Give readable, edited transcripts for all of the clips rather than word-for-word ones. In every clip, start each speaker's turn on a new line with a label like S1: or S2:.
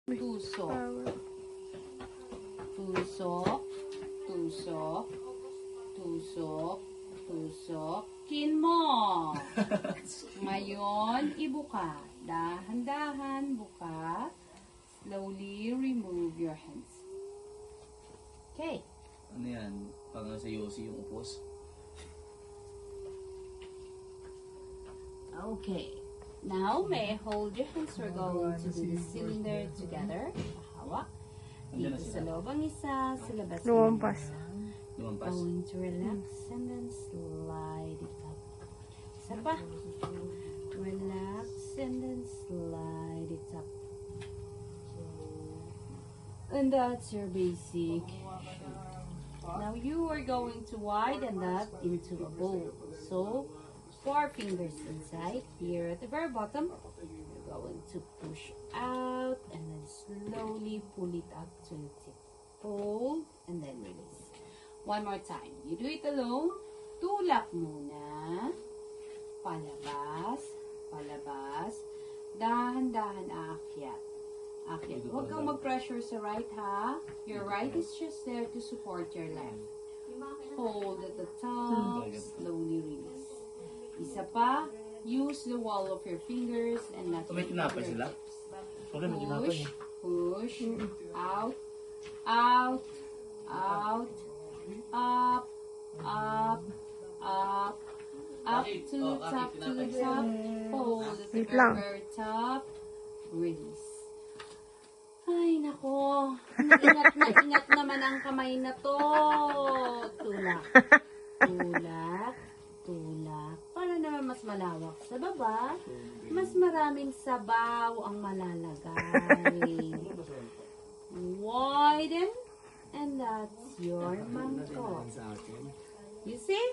S1: Tusok. Tusok. Tusok. Tusok. Tusokin mo. Ngayon, ibuka. Dahan-dahan buka. Slowly remove your hands. Okay.
S2: Ano yan? Parang sa Yossi yung upos.
S1: Okay. Now, may I hold your hands? We're going to do the cylinder together. Hawak. Dito sa loob ang isa, sa labas ang isa.
S2: Lumampas.
S1: Going to relax and then slide it up. Isa pa. Relax and then slide it up. And that's your basic. Now you are going to widen that into a bowl. So, 4 fingers inside. Here at the very bottom, you're going to push out and then slowly pull it up to the tip. Hold and then release. One more time. You do it alone. Tulak muna. Palabas. Palabas. Dahan-dahan aakyat. Akyat. Huwag kang mag-pressure sa right, ha? Your right is just there to support your left. Hold at the top. Slowly release. Isa pa. Use the wall of your fingers and not
S2: May tinapay sila?
S1: push. Push. Out. Out. Out. Up, up, up, up to the top, hold at the very top, release. Ay, nako. Ingat naman ang kamay na to. Tulak. Tulak. Tulak. Para naman mas malawak sa baba, mas maraming sabaw ang malalagay. Widen. And that's your mangkok. You see?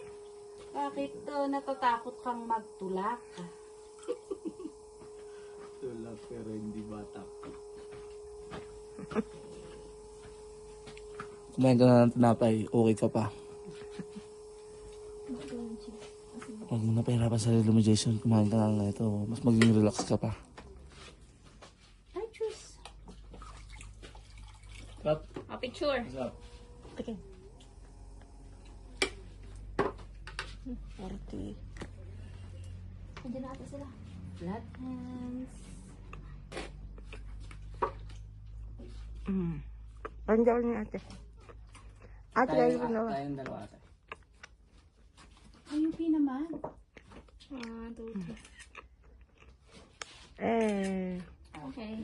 S1: Bakit natatakot kang magtulak?
S2: Tulak pero hindi batak. Kumain ka na ng tinapay, okay ka pa. Huwag mo na pahirapan sa sarili mo, Jason. Kumain ka na ng ito. Mas maging relax ka pa.
S1: I choose.
S2: Up.
S1: A picture.
S2: What's up?
S1: Okay.
S3: 40.
S1: Hindi na ata sila. Flat hands.
S3: Panjawin niya ate. Ate, kayo mo naman.
S2: Tayong dalawa ate.
S1: Ayupi naman.
S3: 1, 2, 3. Eh.
S1: Okay.